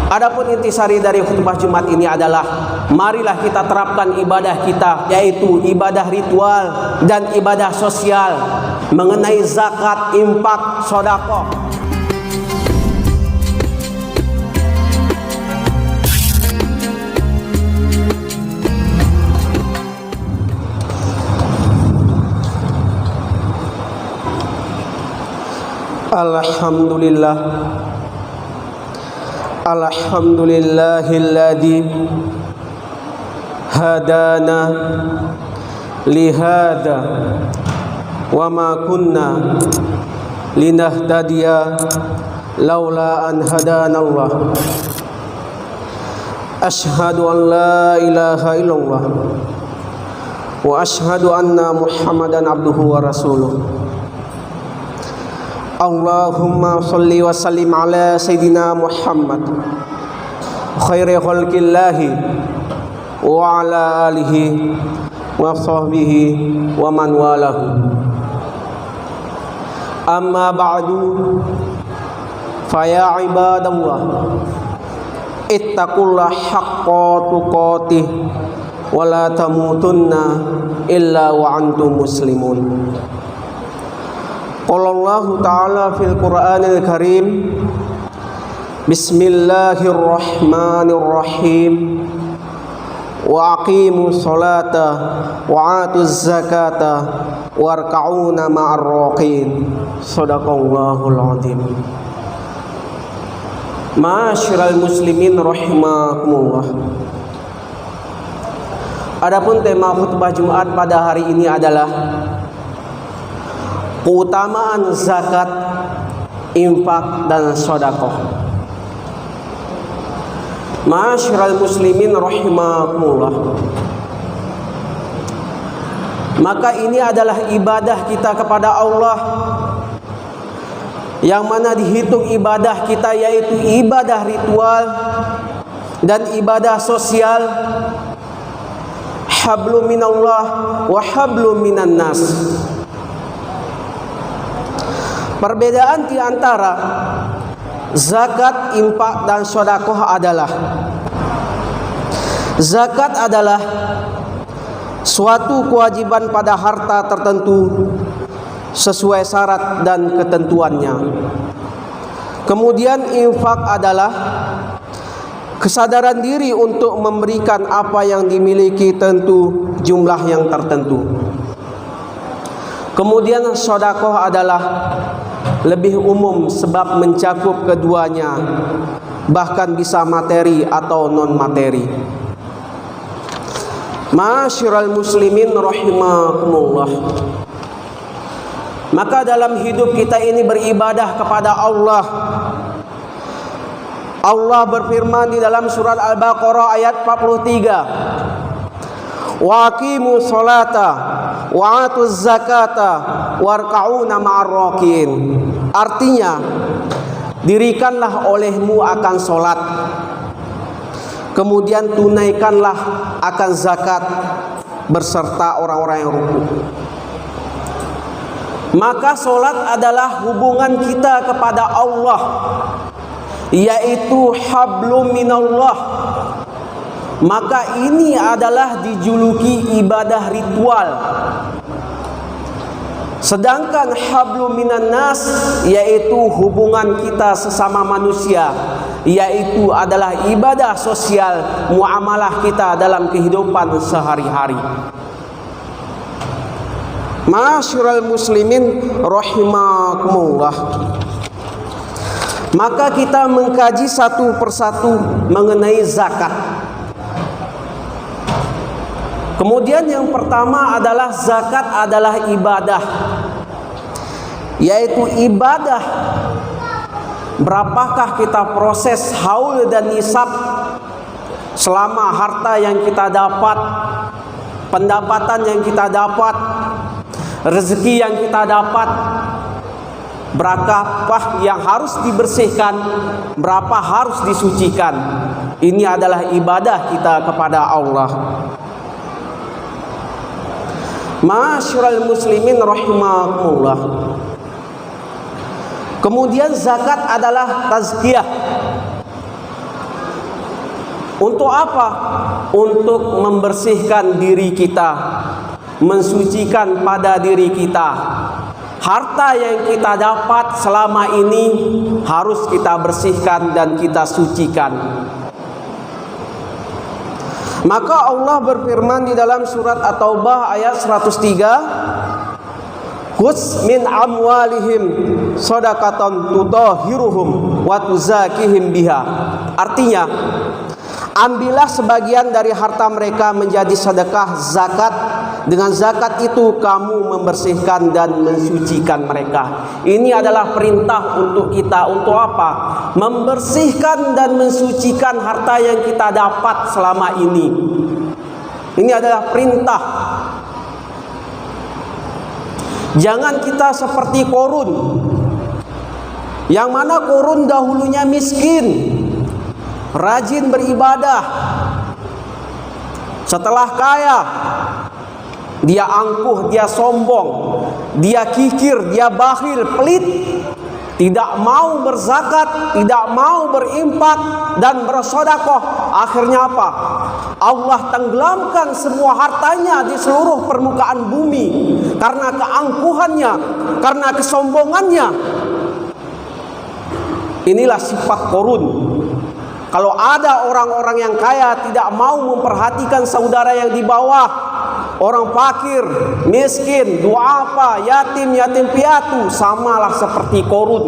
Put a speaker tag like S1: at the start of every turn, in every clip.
S1: Adapun intisari dari khutbah Jumat ini adalah marilah kita terapkan ibadah kita, yaitu ibadah ritual dan ibadah sosial mengenai zakat, infak, sedekah. Alhamdulillah, alhamdulillahilladzi hadana lihada wa ma kunna linahtadiya laula an hadanallah. Asyhadu an la ilaha illallah wa asyhadu anna Muhammadan abduhu wa rasuluh. Allahumma salli wa sallim ala Sayyidina Muhammad khairi khalqillahi wa ala alihi wa sahbihi wa man walahu. Amma ba'du, faya ibadallah, ittaqullaha haqqa tuqatih wa la tamutunna illa wa antum muslimun. Qala Allah Ta'ala fil Qur'anil Karim, Bismillahirrahmanirrahim, wa aqimu sholata wa atuz zakata warka'una ma'ar raqin. Shadaqallahul azim. Ma'asyiral muslimin rahimakumullah. Adapun tema khutbah Jumat pada hari ini adalah keutamaan zakat, infak, dan sedekah. Ma'asyiral muslimin rahimakumullah. Maka ini adalah ibadah kita kepada Allah, yang mana dihitung ibadah kita yaitu ibadah ritual dan ibadah sosial. Hablum minallah wa hablum minan nas. Perbedaan di antara zakat, infak, dan sedekah adalah zakat adalah suatu kewajiban pada harta tertentu sesuai syarat dan ketentuannya. Kemudian infak adalah kesadaran diri untuk memberikan apa yang dimiliki tentu jumlah yang tertentu. Kemudian sedekah adalah lebih umum sebab mencakup keduanya, bahkan bisa materi atau non materi. Ma'asyiral muslimin rahimakumullah. Maka dalam hidup kita ini beribadah kepada Allah. Allah berfirman di dalam surat Al-Baqarah ayat 43, wa aqimu sholata wa atuz zakata warka'una ma'ar raqin. Artinya, dirikanlah olehmu akan sholat, kemudian tunaikanlah akan zakat berserta orang-orang yang ruku. Maka sholat adalah hubungan kita kepada Allah, yaitu hablum minallah. Maka ini adalah dijuluki ibadah ritual. Sedangkan hablum minan nas yaitu hubungan kita sesama manusia, yaitu adalah ibadah sosial, muamalah kita dalam kehidupan sehari-hari. Ma'asyiral muslimin rahimakumullah. Maka kita mengkaji satu persatu mengenai zakat. Kemudian yang pertama adalah zakat adalah ibadah, yaitu ibadah. Berapakah kita proses haul dan nisab selama harta yang kita dapat, pendapatan yang kita dapat, rezeki yang kita dapat, berapa yang harus dibersihkan, berapa harus disucikan. Ini adalah ibadah kita kepada Allah. Ma'asyiral muslimin rahimakumullah. Kemudian zakat adalah tazkiyah. Untuk apa? Untuk membersihkan diri kita, mensucikan pada diri kita. Harta yang kita dapat selama ini harus kita bersihkan dan kita sucikan. Maka Allah berfirman di dalam surat At-Taubah ayat 103, "Khudz min amwalihim shadaqatan tutahhiruhum wa tuzakihim biha." Artinya, ambillah sebagian dari harta mereka menjadi sedekah zakat. Dengan zakat itu kamu membersihkan dan mensucikan mereka. Ini adalah perintah untuk kita. Untuk apa? Membersihkan dan mensucikan harta yang kita dapat selama ini. Ini adalah perintah. Jangan kita seperti Qorun, yang mana Qorun dahulunya miskin, rajin beribadah. Setelah kaya, dia angkuh, dia sombong, dia kikir, dia bakhil, pelit, tidak mau berzakat, tidak mau berinfak dan bersedekah. Akhirnya apa? Allah tenggelamkan semua hartanya di seluruh permukaan bumi karena keangkuhannya, karena kesombongannya. Inilah sifat Qorun. Kalau ada orang-orang yang kaya tidak mau memperhatikan saudara yang di bawah, orang fakir, miskin, duafa, yatim, yatim piatu, samalah seperti Qorun.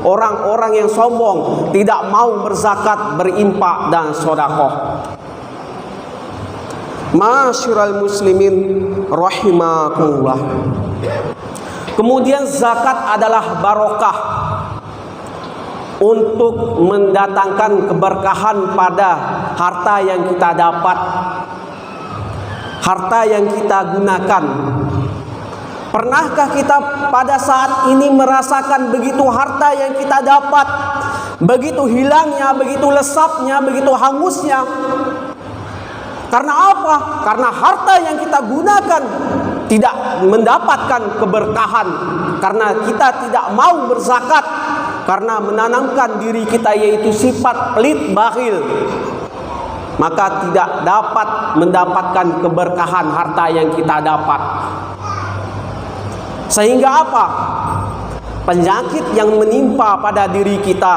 S1: Orang-orang yang sombong, tidak mau berzakat, berinfak dan sedekah. Ma'asyiral muslimin rahimakumullah. Kemudian zakat adalah barokah, untuk mendatangkan keberkahan pada harta yang kita dapat, harta yang kita gunakan. Pernahkah kita pada saat ini merasakan begitu harta yang kita dapat, begitu hilangnya, begitu lesapnya, begitu hangusnya? Karena apa? Karena harta yang kita gunakan tidak mendapatkan keberkahan, karena kita tidak mau berzakat, karena menanamkan diri kita yaitu sifat pelit, bakhil, maka tidak dapat mendapatkan keberkahan harta yang kita dapat. Sehingga apa? Penyakit yang menimpa pada diri kita,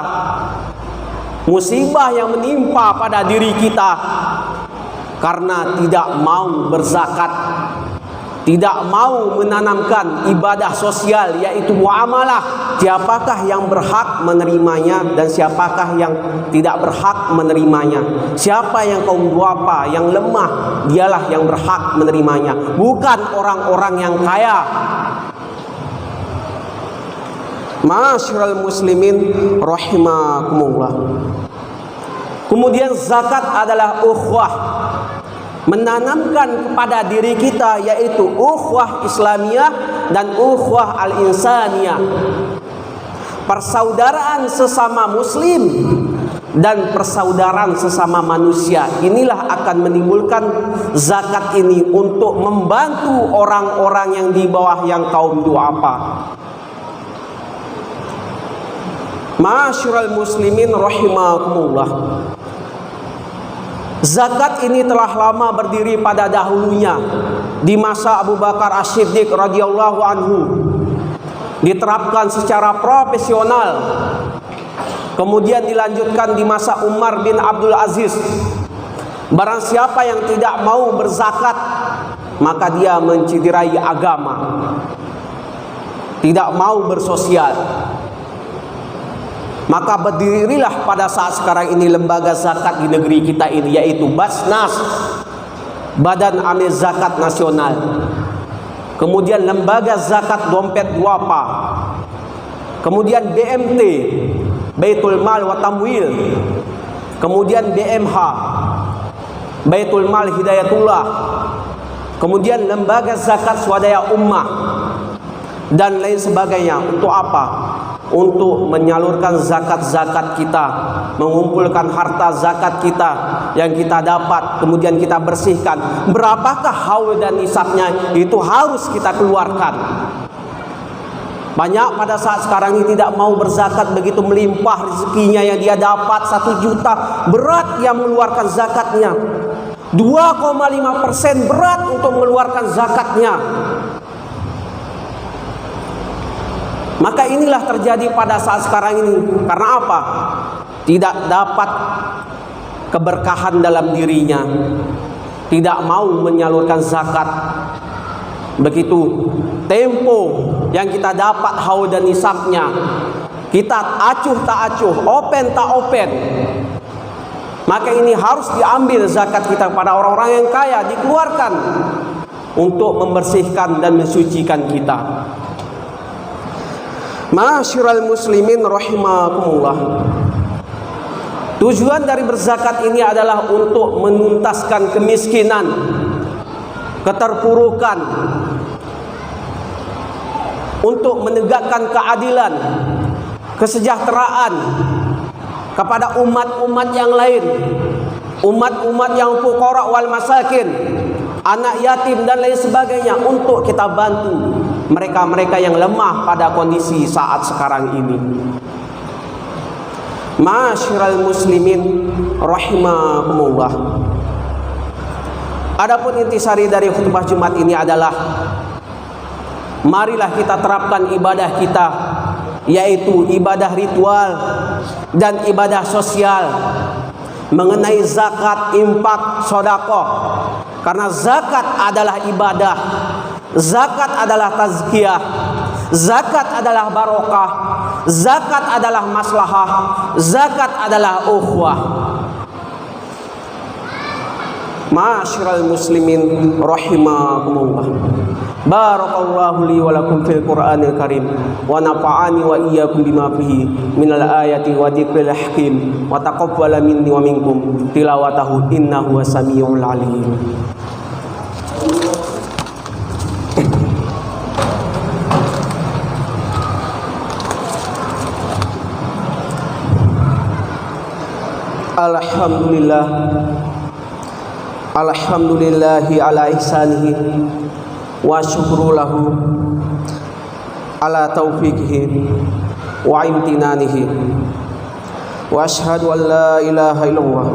S1: musibah yang menimpa pada diri kita karena tidak mau berzakat, tidak mau menanamkan ibadah sosial yaitu muamalah. Siapakah yang berhak menerimanya dan siapakah yang tidak berhak menerimanya? Siapa yang kaum duafa, yang lemah, dialah yang berhak menerimanya, bukan orang-orang yang kaya. Ma'asyiral muslimin rahimakumullah. Kemudian zakat adalah ukhuwah, menanamkan kepada diri kita yaitu ukhuwah Islamiyah dan ukhuwah al-insaniyah, persaudaraan sesama muslim dan persaudaraan sesama manusia. Inilah akan menimbulkan zakat ini untuk membantu orang-orang yang di bawah, yang kaum duafa. Ma'asyiral muslimin rahimakumullah. Zakat ini telah lama berdiri pada dahulunya di masa Abu Bakar As-Siddiq radhiyallahu anhu, diterapkan secara profesional. Kemudian dilanjutkan di masa Umar bin Abdul Aziz. Barang siapa yang tidak mau berzakat, maka dia menciderai agama, tidak mau bersosial. Maka berdirilah pada saat sekarang ini lembaga zakat di negeri kita ini, yaitu Basnas, Badan Amil Zakat Nasional. Kemudian lembaga zakat dompet duafa. Kemudian BMT, Baitul Mal wa Tamwil. Kemudian BMH, Baitul Mal Hidayatullah. Kemudian lembaga zakat swadaya ummah dan lain sebagainya. Untuk apa? Untuk menyalurkan zakat-zakat kita, mengumpulkan harta zakat kita yang kita dapat, kemudian kita bersihkan. Berapakah haul dan nisabnya, itu harus kita keluarkan. Banyak pada saat sekarang ini tidak mau berzakat, begitu melimpah rezekinya yang dia dapat 1 juta, berat dia mengeluarkan zakatnya. 2,5% berat untuk mengeluarkan zakatnya. Maka inilah terjadi pada saat sekarang ini. Karena apa? Tidak dapat keberkahan dalam dirinya, tidak mau menyalurkan zakat. Begitu tempo yang kita dapat haul dan nisabnya, kita acuh tak acuh, open tak open. Maka ini harus diambil zakat kita pada orang-orang yang kaya, dikeluarkan untuk membersihkan dan mensucikan kita. Ma'asyiral muslimin rahimakumullah. Tujuan dari berzakat ini adalah untuk menuntaskan kemiskinan, keterpurukan, untuk menegakkan keadilan, kesejahteraan kepada umat-umat yang lain, umat-umat yang fuqara wal masakin, anak yatim dan lain sebagainya, untuk kita bantu mereka-mereka yang lemah pada kondisi saat sekarang ini. Ma'asyiral muslimin rahimakumullah. Adapun intisari dari khutbah Jumat ini adalah, marilah kita terapkan ibadah kita, yaitu ibadah ritual dan ibadah sosial mengenai zakat, infak, sedekah. Karena zakat adalah ibadah, zakat adalah tazkiyah, zakat adalah barokah, zakat adalah maslahah, zakat adalah ukhuwah. Ma'asyiral muslimin rahimakumullah. Barakallahu li wa lakum fil Qur'anil Karim wa nafa'ani wa iyyakum bima fihi minal ayati wa dzikril hakim wa taqabbala minni wa minkum tilawatahu innahu wasamiul alim. Alhamdulillah, alhamdulillahi ala ihsanihi wa syukru lahu ala taufiqihi wa imtinanihi wa ashhadu an la ilaha illallah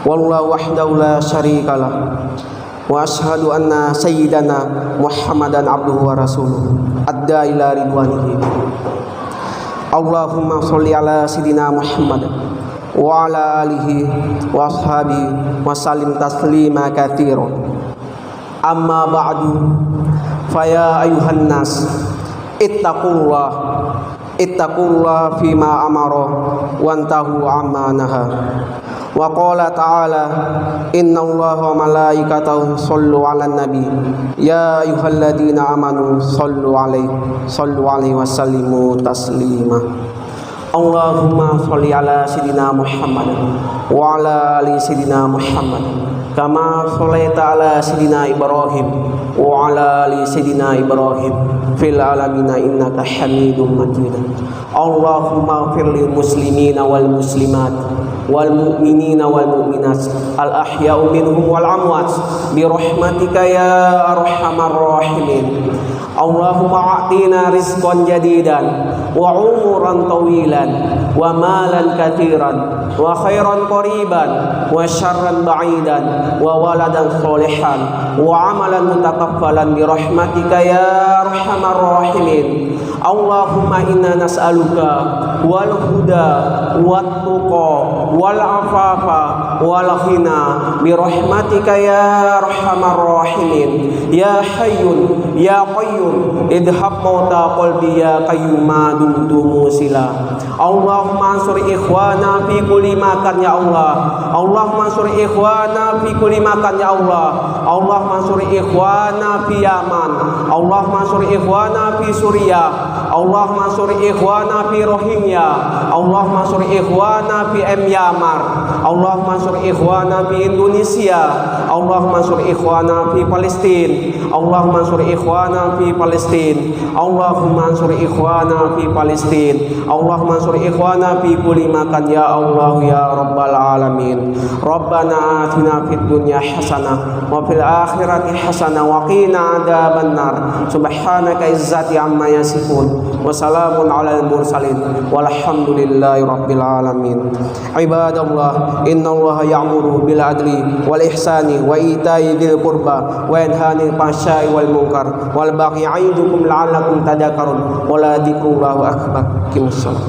S1: wallahu wahdahu la syarikalah wa ashhadu anna sayyidana Muhammadan abduhu wa rasuluh adda ila ridwanihi. Allahumma sholli ala sayyidina Muhammad wa ala alihi wa ashabihi wa sallim taslima katsira. Amma ba'du, faya ayuhan nas ittaqullah fima amara wantahu amma naha. Wa qala ta'ala innallaha wa malaikatahu sallu 'alan nabi ya ayyuhalladzina amanu sallu 'alaihi wa sallimu taslima. Allahumma sholli ala sayyidina Muhammad wa ala ali sayyidina Muhammad kama sholaita ala sayyidina Ibrahim wa ala ali sayyidina Ibrahim fil alamin innaka Hamidum Majid. Allahumma ighfir lil muslimina wal muslimat wal mu'minina wal mu'minat al ahya'u minhum wal amwat bi rahmatika ya arhamar rahimin. Allahumma a'tina rizqan jadidan wa umuran tawilan wa malan katsiran wa khairan qariban wa syarran ba'idan wa waladan sholihan wa amalan mutakaffalan bi rahmatika ya arhamar rahimin. Allahumma inna nas'aluka wal huda wat tuqa wal afafa wal ghina bi rahmatika ya arhamar rahimin. Ya hayyun ya qayyum idhab mauta qalbi ya qayyum ma dumtu musila. Allahumma ansur ikhwana fi kulli makan ya Allah. Allahumma ansur ikhwana fi kulli makan ya Allah. Allahumma ansur ikhwana fi Yaman. Allahumma ansur ikhwana fi Suriah. Allahumma ansur ikhwana fi Rohingya. Allahumma ansur ikhwana fi Myanmar. Allahumma ansur ansur ikhwana fi Indonesia, Allahumma ansur ikhwana fi Palestin, Allahumma ansur ikhwana fi Palestin, Allahumma ansur ikhwana fi Palestin, Allahumma ansur ikhwana fi kulli makan ya Allah ya rabbal alamin. Rabbana atina fid dunya hasanah wa fil akhirati hasanah wa qina adzabannar. Subhanaka izzati amma yasifun wa salamun alal mursalin walhamdulillahi rabbil alamin. Ibadallah, innallaha ya'muru bil adli wal ihsani wa ita'i dzil qurba wa yanha 'anil fahsya'i wal munkar wal baghi 'idukum la'allakum tadhakkarun wa la dzikrullahi akbar. Qimus shalah.